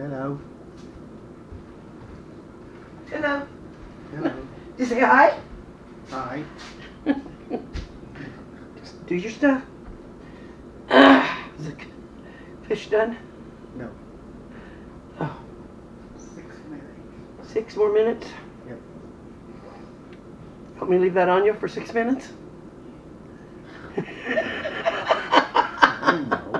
Hello. Hello. Hello. Did you say hi? Hi. Just do your stuff. Is the fish done? No. Oh. 6 minutes. 6 more minutes? Yep. Want me to leave that on you for 6 minutes? Oh, no.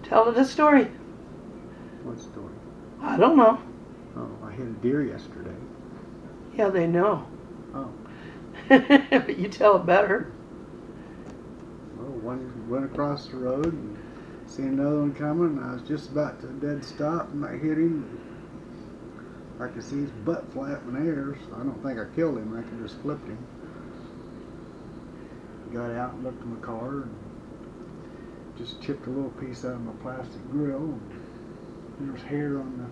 Tell her the story. What story? I don't know. Oh, I hit a deer yesterday. Yeah, they know. Oh. But you tell it better. Well, one went across the road and seen another one coming, and I was just about to dead stop, and I hit him. I could see his butt flap in the air, so I don't think I killed him. I could just flipped him. Got out and looked at my car and just chipped a little piece out of my plastic grill. And there was hair on the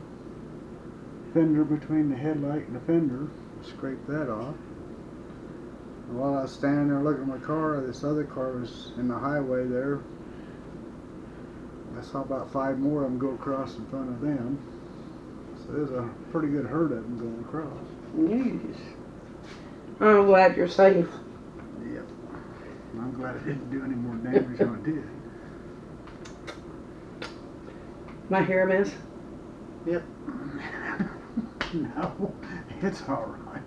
fender between the headlight and the fender. Scraped that off. And while I was standing there looking at my car, this other car was in the highway there. I saw about 5 more of them go across in front of them. So there's a pretty good herd of them going across. Yes. I'm glad you're safe. Yep. I'm glad it didn't do any more damage than it did. My hair a mess? Yep. No, it's all right.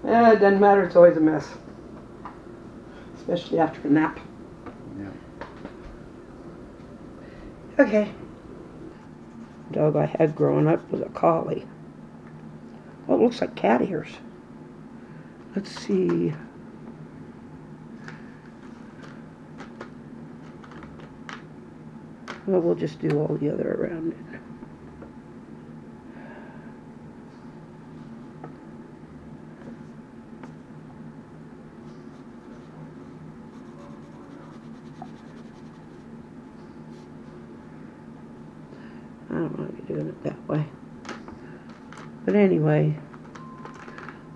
Yeah, it doesn't matter. It's always a mess. Especially after a nap. Yep. Okay. The dog I had growing up was a collie. Well, it looks like cat ears. Let's see. Well, we'll just do all the other around it. I don't want to be doing it that way. But anyway,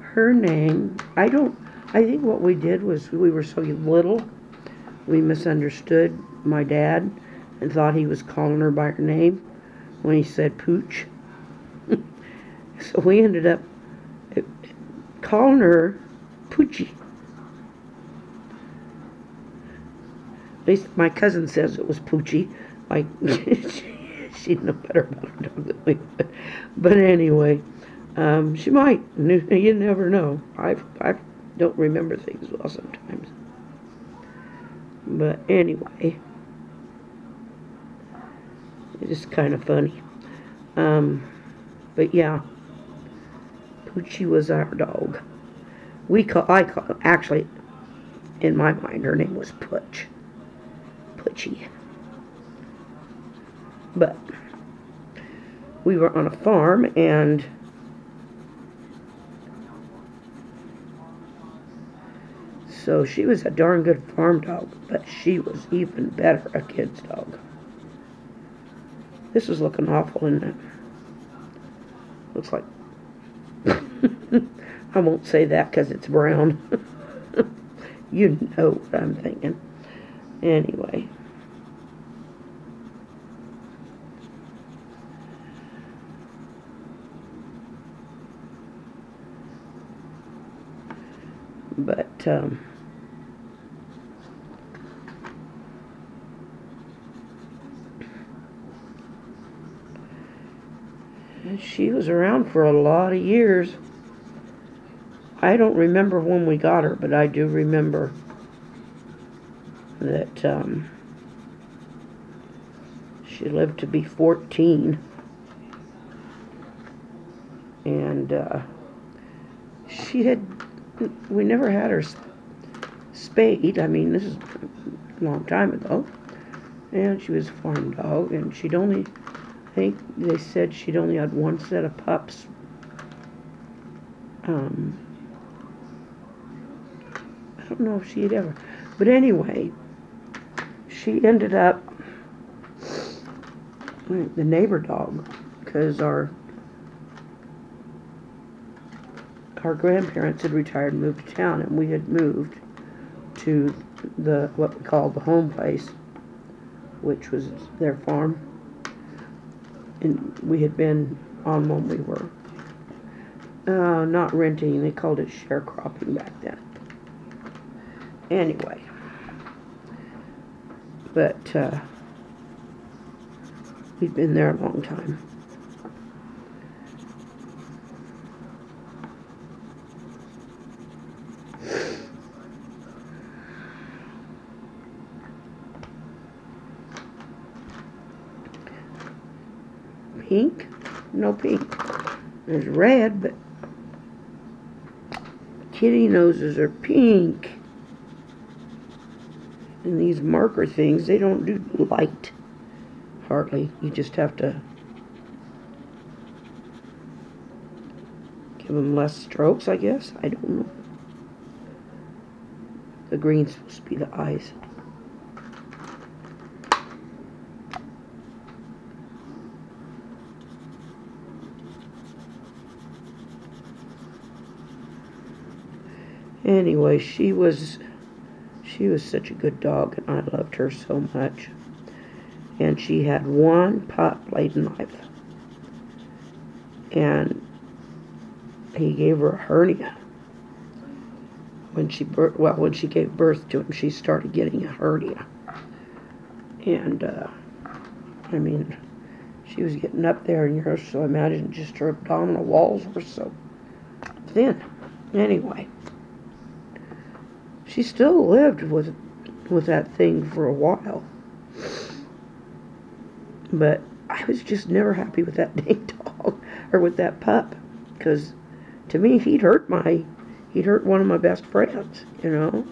her name, I think what we did was we were so little, we misunderstood my dad and thought he was calling her by her name when he said Pooch. So we ended up calling her Poochie. At least my cousin says it was Poochie. Like, she'd know better about her dog than we would. But anyway, she might. You never know. I don't remember things well sometimes. But anyway, it's kind of funny. But yeah, Poochie was our dog. Actually, in my mind, her name was Poochie. But we were on a farm, and so she was a darn good farm dog, but she was even better a kid's dog. This is looking awful, isn't it? Looks like I won't say that because it's brown. You know what I'm thinking. Anyway. But, she was around for a lot of years. I don't remember when we got her, but I do remember that she lived to be 14. And we never had her spayed. I mean, this is a long time ago. And she was a farm dog, and I think they said she'd only had one set of pups. I don't know if she'd ever, but anyway, she ended up the neighbor dog, because our grandparents had retired and moved to town, and we had moved to what we called the home place, which was their farm. And we had been on when we were not renting. They called it sharecropping back then. Anyway, but we'd been there a long time. Pink? No pink. There's red, but kitty noses are pink. And these marker things, they don't do light, hardly. You just have to give them less strokes, I guess. I don't know. The green's supposed to be the eyes. Anyway, she was such a good dog, and I loved her so much. And she had one pup laid in life, and he gave her a hernia. When she gave birth to him, she started getting a hernia, and I mean, she was getting up there in years, so I imagine just her abdominal walls were so thin. Anyway. She still lived with that thing for a while. But I was just never happy with that dang dog, or with that pup. Because to me, he'd hurt one of my best friends, you know.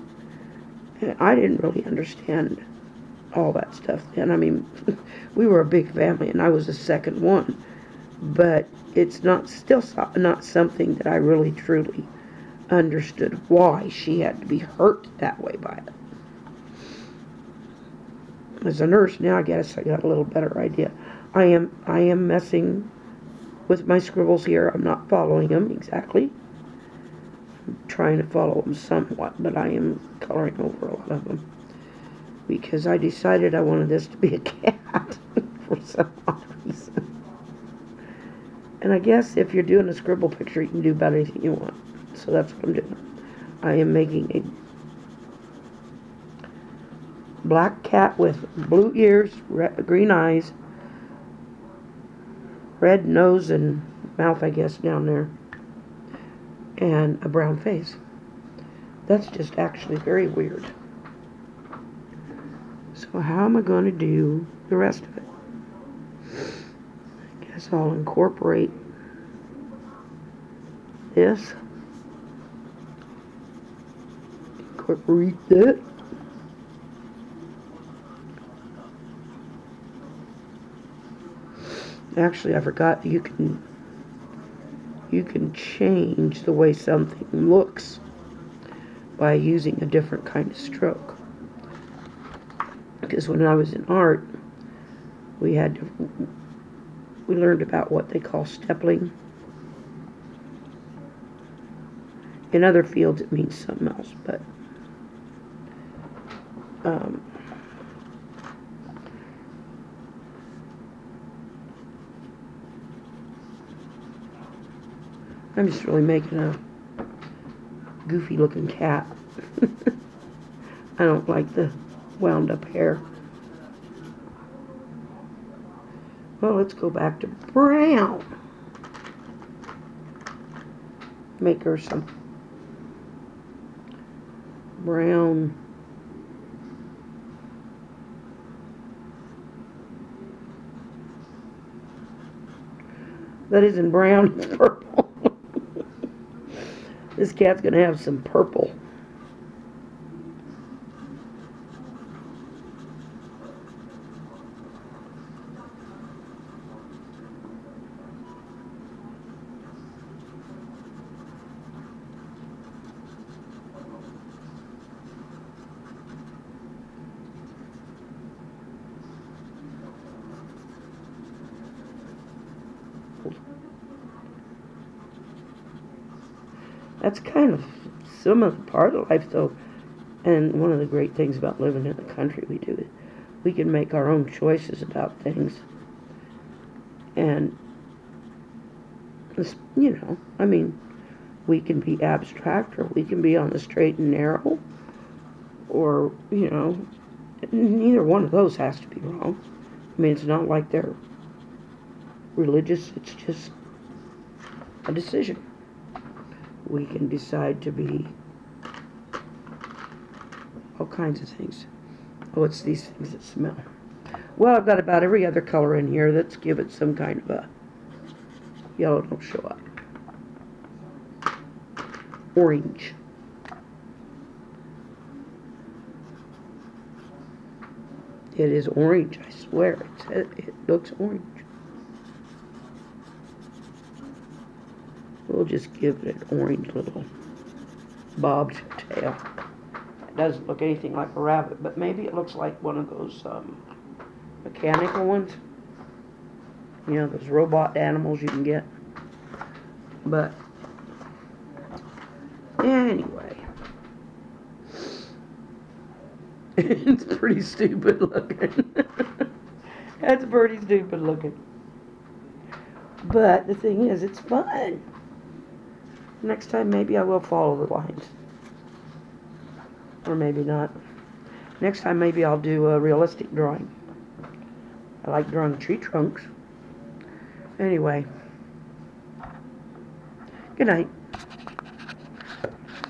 And I didn't really understand all that stuff then. I mean, we were a big family, and I was the second one. But it's still not something that I really truly understood why she had to be hurt that way by it. As a nurse now, I guess I got a little better idea. I am messing with my scribbles here. I'm not following them exactly. I'm trying to follow them somewhat, but I am coloring over a lot of them because I decided I wanted this to be a cat for some odd reason. And I guess if you're doing a scribble picture, you can do about anything you want. So that's what I'm doing. I am making a black cat with blue ears, green eyes, red nose and mouth, I guess, down there, and a brown face. That's just actually very weird. So how am I going to do the rest of it? I guess I'll incorporate this. Incorporate that. Actually, I forgot you can change the way something looks by using a different kind of stroke. Because when I was in art, we learned about what they call steppling. In other fields, it means something else, but I'm just really making a goofy looking cat. I don't like the wound up hair. Well, let's go back to brown. Make her some brown. That isn't brown, it's purple. This cat's gonna have some purple. That's kind of some of the part of life, though. And one of the great things about living in the country we can make our own choices about things. And, you know, I mean, we can be abstract or we can be on the straight and narrow, or, you know, neither one of those has to be wrong. I mean, it's not like they're religious, it's just a decision. We can decide to be all kinds of things. Oh, it's these things that smell. Well, I've got about every other color in here that's give it some kind of a yellow. Don't show up. Orange. It is orange, I swear. It looks orange. We'll just give it an orange little bobbed tail. It doesn't look anything like a rabbit, but maybe it looks like one of those mechanical ones. You know, those robot animals you can get. But anyway, it's pretty stupid looking. That's pretty stupid looking. But the thing is, it's fun. Next time, maybe I will follow the lines. Or maybe not. Next time, maybe I'll do a realistic drawing. I like drawing tree trunks. Anyway. Good night.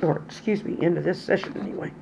Or, excuse me, end of this session anyway.